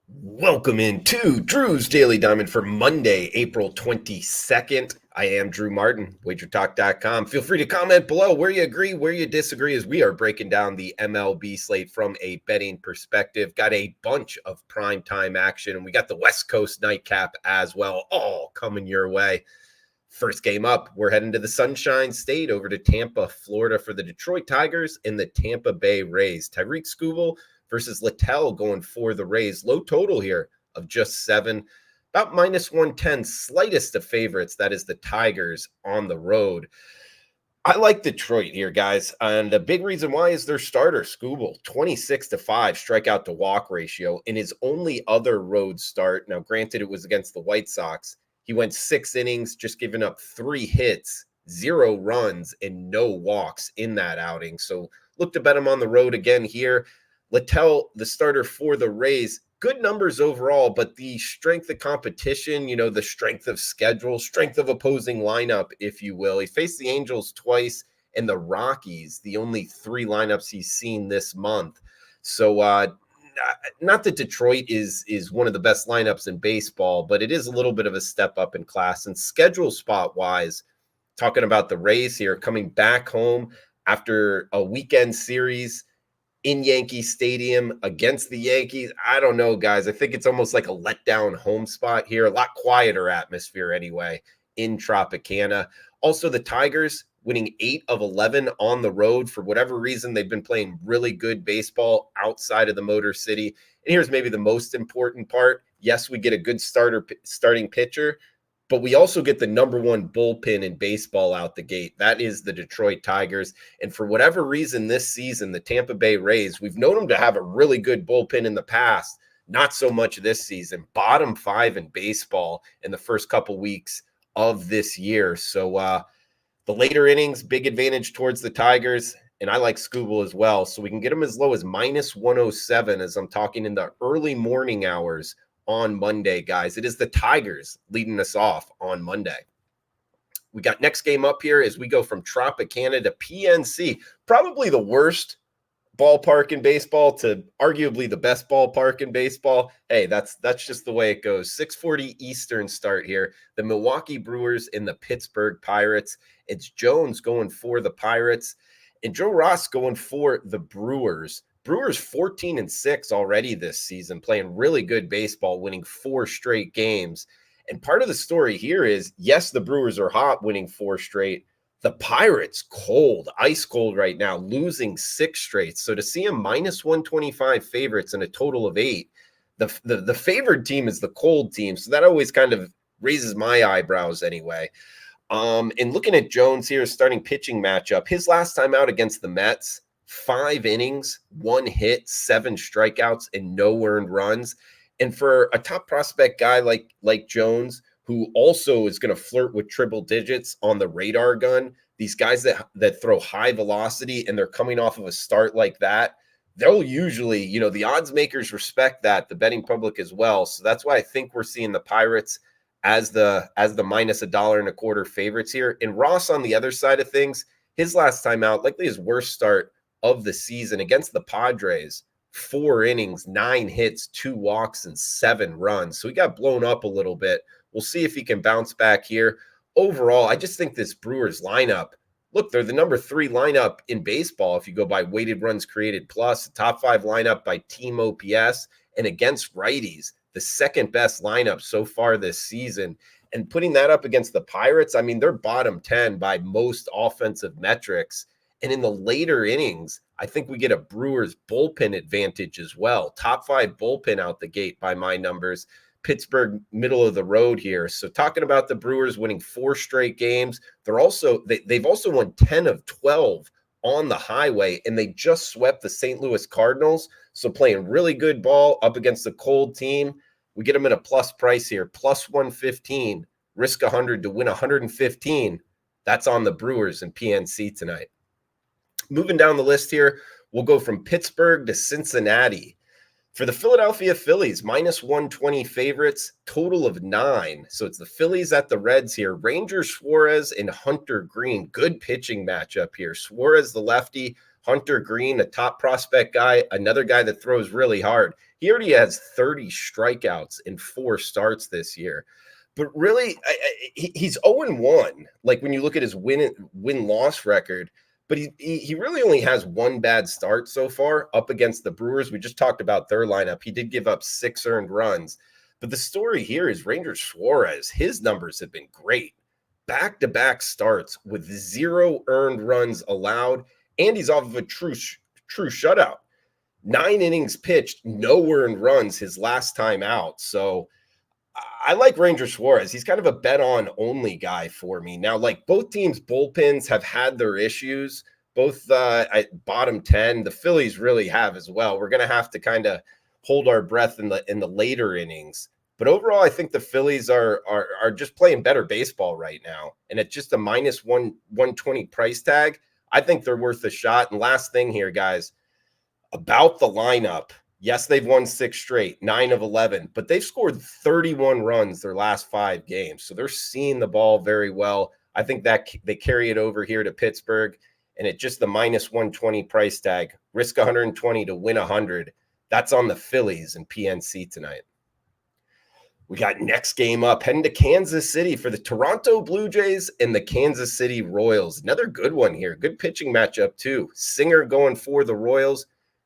Welcome into Drew's Daily Diamond for Monday, April 22nd. I am Drew Martin, WagerTalk.com. Feel free to comment below where you agree, where you disagree, as we are breaking down the MLB slate from a betting perspective. Got a bunch of primetime action, and we got the West Coast nightcap as well, all coming your way. First game up, we're heading to the Sunshine State over to Tampa, Florida for the Detroit Tigers and the Tampa Bay Rays. Tyreek Skubal versus Littell going for the Rays. Low total here of just 7, about minus 110, slightest of favorites. That is the Tigers on the road. I like Detroit here, guys. And the big reason why is their starter, Skubal, 26-5 strikeout to walk ratio in his only other road start. Now, granted, it was against the White Sox. He went 6 innings, just giving up 3 hits, 0 runs, and no walks in that outing. So look to bet him on the road again here. Littell, the starter for the Rays, good numbers overall, but the strength of competition, the strength of schedule, strength of opposing lineup, if you will. He faced the Angels twice and the Rockies, the only 3 lineups he's seen this month. So not that Detroit is one of the best lineups in baseball, but it is a little bit of a step up in class. And schedule spot wise, talking about the Rays here, coming back home after a weekend series in Yankee Stadium against the Yankees. I don't know, guys. I think it's almost like a letdown home spot here. A lot quieter atmosphere anyway in Tropicana. Also, the Tigers winning 8 of 11 on the road. For whatever reason, they've been playing really good baseball outside of the Motor City. And here's maybe the most important part. Yes, we get a good starting pitcher, but we also get the number 1 bullpen in baseball out the gate. That is the Detroit Tigers. And for whatever reason this season, the Tampa Bay Rays, we've known them to have a really good bullpen in the past. Not so much this season. Bottom 5 in baseball in the first couple weeks of this year. So the later innings, big advantage towards the Tigers. And I like Skubal as well. So we can get them as low as minus 107 as I'm talking in the early morning hours on Monday, guys. It is the Tigers leading us off on Monday. We got next game up here as we go from Tropicana to PNC, probably the worst ballpark in baseball to arguably the best ballpark in baseball. Hey, that's just the way it goes. 6:40 Eastern start here. The Milwaukee Brewers and the Pittsburgh Pirates. It's Jones going for the Pirates and Joe Ross going for the Brewers. Brewers 14-6 already this season, playing really good baseball, winning 4 straight games. And part of the story here is, yes, the Brewers are hot, winning 4 straight. The Pirates, cold, ice cold right now, losing 6 straight. So to see them minus 125 favorites and a total of 8, the favored team is the cold team. So that always kind of raises my eyebrows anyway. And looking at Jones here, starting pitching matchup, his last time out against the Mets, 5 innings, 1 hit, 7 strikeouts, and no earned runs. And for a top prospect guy like Jones, who also is going to flirt with triple digits on the radar gun, these guys that throw high velocity and they're coming off of a start like that, they'll usually, the odds makers respect that, the betting public as well. So that's why I think we're seeing the Pirates as the minus $1.25 favorites here. And Ross on the other side of things, his last time out, likely his worst start of the season against the Padres, 4 innings, 9 hits, 2 walks, and 7 runs. So he got blown up a little bit. We'll see if he can bounce back here. Overall, I just think this Brewers lineup, look, they're the number 3 lineup in baseball if you go by weighted runs created plus, the top 5 lineup by team OPS, and against righties, the second best lineup so far this season. And putting that up against the Pirates, I mean, they're bottom 10 by most offensive metrics. And in the later innings, I think we get a Brewers bullpen advantage as well. Top 5 bullpen out the gate by my numbers. Pittsburgh, middle of the road here. So talking about the Brewers winning 4 straight games, they've also won 10 of 12 on the highway, and they just swept the St. Louis Cardinals. So playing really good ball up against a cold team. We get them at a plus price here, plus 115, risk 100 to win 115. That's on the Brewers and PNC tonight. Moving down the list here, we'll go from Pittsburgh to Cincinnati. For the Philadelphia Phillies, minus 120 favorites, total of 9. So it's the Phillies at the Reds here. Ranger Suarez and Hunter Green. Good pitching matchup here. Suarez, the lefty. Hunter Green, a top prospect guy. Another guy that throws really hard. He already has 30 strikeouts in 4 starts this year. But really, he's 0-1. Like when you look at his win-loss record, but he really only has one bad start so far up against the Brewers. We just talked about their lineup. He did give up 6 earned runs. But the story here is Ranger Suarez. His numbers have been great. Back-to-back starts with 0 earned runs allowed, and he's off of a true shutout. 9 innings pitched, no earned runs his last time out. So I like Ranger Suarez. He's kind of a bet on only guy for me. Now, like both teams' bullpens have had their issues, both at bottom 10. The Phillies really have as well. We're going to have to kind of hold our breath in the later innings. But overall, I think the Phillies are just playing better baseball right now. And at just a minus 120 price tag, I think they're worth a shot. And last thing here, guys, about the lineup. Yes, they've won 6 straight, 9 of 11, but they've scored 31 runs their last 5 games. So they're seeing the ball very well. I think that they carry it over here to Pittsburgh, and at just the minus 120 price tag, risk 120 to win 100. That's on the Phillies and PNC tonight. We got next game up, heading to Kansas City for the Toronto Blue Jays and the Kansas City Royals. Another good one here. Good pitching matchup too. Singer going for the Royals.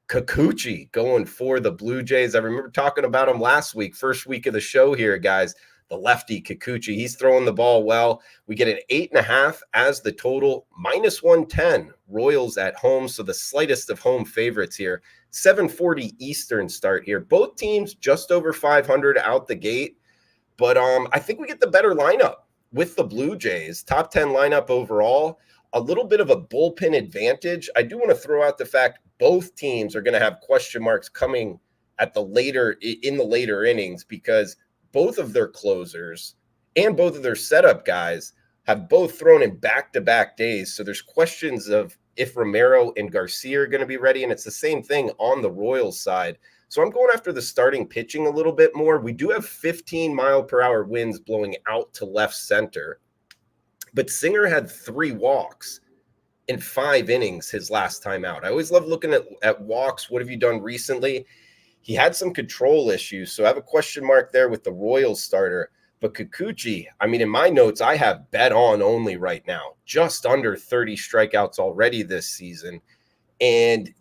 Kikuchi going for the Blue Jays. I remember talking about him last week, first week of the show here, guys. The lefty Kikuchi, he's throwing the ball well. We get an 8.5 as the total, minus 110. Royals at home, so the slightest of home favorites here. 7:40 Eastern start here. Both teams just over 500 out the gate, but I think we get the better lineup with the Blue Jays. Top 10 lineup overall. A little bit of a bullpen advantage. I do want to throw out the fact both teams are going to have question marks coming in the later innings because both of their closers and both of their setup guys have both thrown in back-to-back days. So there's questions of if Romero and Garcia are going to be ready, and it's the same thing on the Royals side. So I'm going after the starting pitching a little bit more. We do have 15-mile-per-hour winds blowing out to left center, but Singer had 3 walks in 5 innings his last time out. I always love looking at walks. What have you done recently? He had some control issues, so I have a question mark there with the Royals starter. But Kikuchi, I mean, in my notes, I have bet on only right now, just under 30 strikeouts already this season. And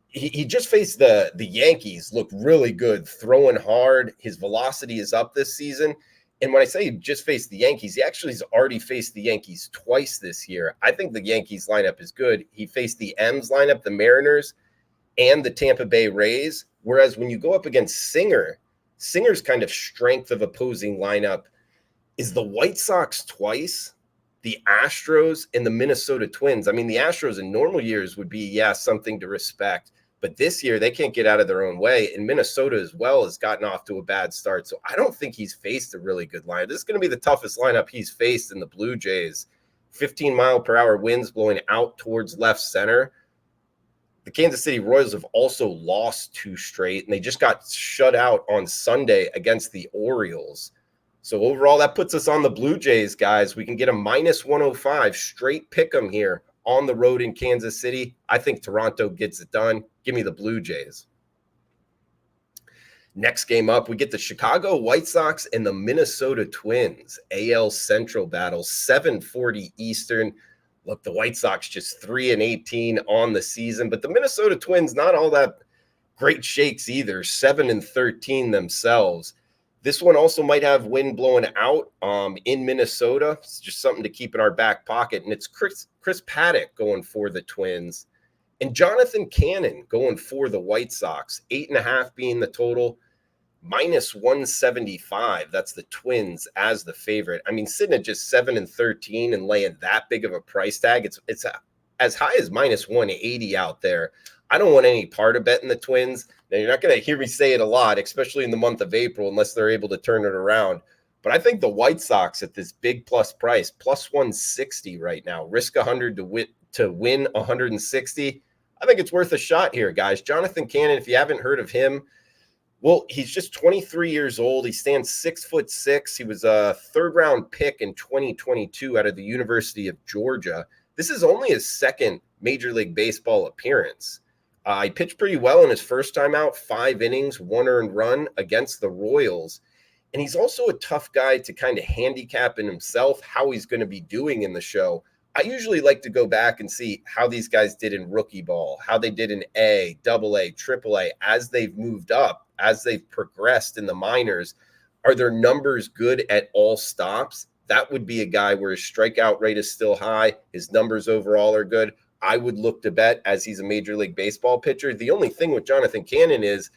he just faced the Yankees, looked really good, throwing hard. His velocity is up this season. And when I say he just faced the Yankees, he actually has already faced the Yankees twice this year. I think the Yankees lineup is good. He faced the M's lineup, the Mariners, and the Tampa Bay Rays. Whereas when you go up against Singer's kind of strength of opposing lineup is the White Sox twice, the Astros, and the Minnesota Twins. I mean, the Astros in normal years would be, something to respect. But this year, they can't get out of their own way. And Minnesota as well has gotten off to a bad start. So I don't think he's faced a really good lineup. This is going to be the toughest lineup he's faced in the Blue Jays. 15-mile-per-hour winds blowing out towards left center. The Kansas City Royals have also lost 2 straight, and they just got shut out on Sunday against the Orioles. So overall, that puts us on the Blue Jays, guys. We can get a minus 105 straight pick 'em here on the road in Kansas City. I think Toronto gets it done. Give me the Blue Jays. Next game up, we get the Chicago White Sox and the Minnesota Twins. AL Central battle, 7:40 Eastern. Look, the White Sox just 3-18 on the season, but the Minnesota Twins, not all that great shakes either, 7-13 themselves. This one also might have wind blowing out in Minnesota. It's just something to keep in our back pocket. And it's Chris Paddock going for the Twins and Jonathan Cannon going for the White Sox. 8.5 being the total, minus 175. That's the Twins as the favorite. I mean, sitting at just 7-13 and laying that big of a price tag, it's as high as minus 180 out there. I don't want any part of betting the Twins. Now, you're not going to hear me say it a lot, especially in the month of April, unless they're able to turn it around. But I think the White Sox at this big plus price, plus 160 right now, risk 100 to win 160. I think it's worth a shot here, guys. Jonathan Cannon, if you haven't heard of him, well, he's just 23 years old. He stands 6'6". He was a 3rd-round pick in 2022 out of the University of Georgia. This is only his 2nd Major League Baseball appearance. He pitched pretty well in his first time out, 5 innings, 1 earned run against the Royals. And he's also a tough guy to kind of handicap in himself, how he's going to be doing in the show. I usually like to go back and see how these guys did in rookie ball, how they did in A, double A, triple A, as they've moved up, as they've progressed in the minors. Are their numbers good at all stops? That would be a guy where his strikeout rate is still high. His numbers overall are good. I would look to bet as he's a Major League Baseball pitcher. The only thing with Jonathan Cannon is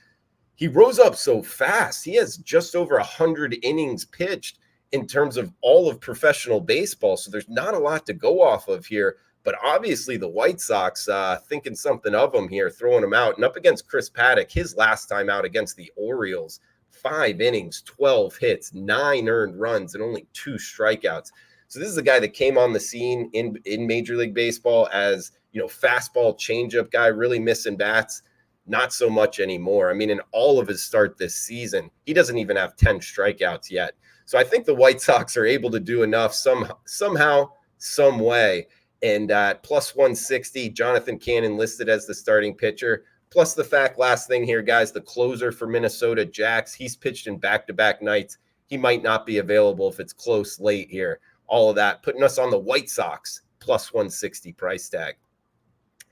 he rose up so fast. He has just over 100 innings pitched in terms of all of professional baseball. So there's not a lot to go off of here. But obviously the White Sox thinking something of him here, throwing him out. And up against Chris Paddock, his last time out against the Orioles, 5 innings, 12 hits, 9 earned runs, and only 2 strikeouts. So this is a guy that came on the scene in Major League Baseball as, fastball changeup guy, really missing bats. Not so much anymore. I mean, in all of his start this season, he doesn't even have 10 strikeouts yet. So I think the White Sox are able to do enough somehow, some way. And at plus 160, Jonathan Cannon listed as the starting pitcher. Plus the fact, last thing here, guys, the closer for Minnesota, Jax, he's pitched in back-to-back nights. He might not be available if it's close late here. All of that putting us on the White Sox plus 160 price tag.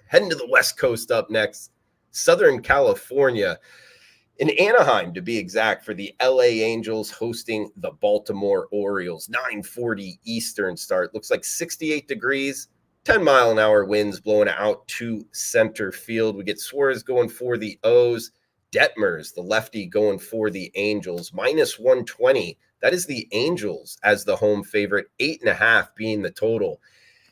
Heading to the West Coast up next. Southern California, in Anaheim to be exact, for the LA Angels hosting the Baltimore Orioles. 9:40 Eastern start. Looks like 68 degrees, 10-mile-an-hour winds blowing out to center field. We get Suarez going for the O's. Detmers, the lefty, going for the Angels. Minus 120. That is the Angels as the home favorite. 8.5 being the total.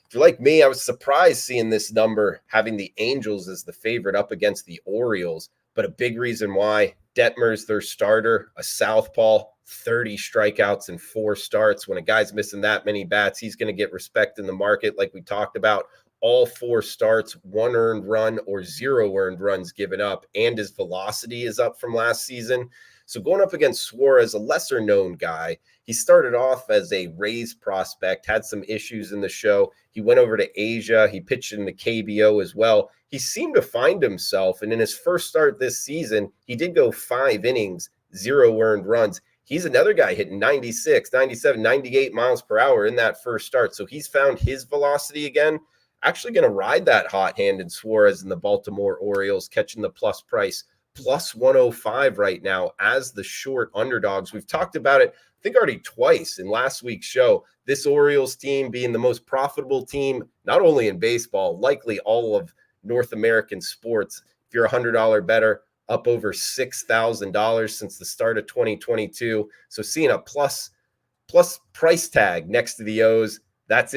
If you're like me, I was surprised seeing this number, having the Angels as the favorite up against the Orioles. But a big reason why, Detmers, their starter, a southpaw, 30 strikeouts in 4 starts. When a guy's missing that many bats, he's going to get respect in the market like we talked about. All 4 starts, 1 earned run or 0 earned runs given up, and his velocity is up from last season. So going up against Suarez, a lesser-known guy, he started off as a Rays prospect, had some issues in the show. He went over to Asia. He pitched in the KBO as well. He seemed to find himself, and in his first start this season, he did go 5 innings, 0 earned runs. He's another guy hitting 96, 97, 98 miles per hour in that first start. So he's found his velocity again. Actually going to ride that hot hand in Suarez and the Baltimore Orioles, catching the plus price. Plus 105 right now as the short underdogs. We've talked about it, I think, already twice in last week's show. This Orioles team being the most profitable team, not only in baseball, likely all of North American sports. If you're a $100 bettor, up over $6,000 since the start of 2022. So seeing a plus price tag next to the O's, that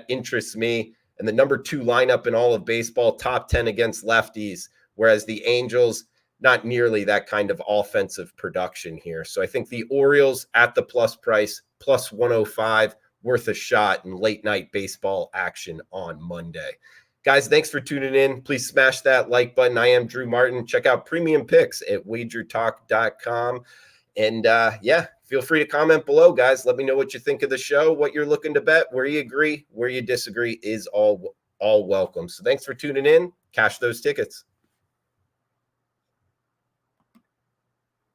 interests me. And the number 2 lineup in all of baseball, top 10 against lefties, whereas the Angels, not nearly that kind of offensive production here. So I think the Orioles at the plus price, plus 105, worth a shot in late night baseball action on Monday. Guys, thanks for tuning in. Please smash that like button. I am Drew Martin. Check out premium picks at WagerTalk.com. And feel free to comment below, guys. Let me know what you think of the show, what you're looking to bet, where you agree, where you disagree is all welcome. So thanks for tuning in. Cash those tickets.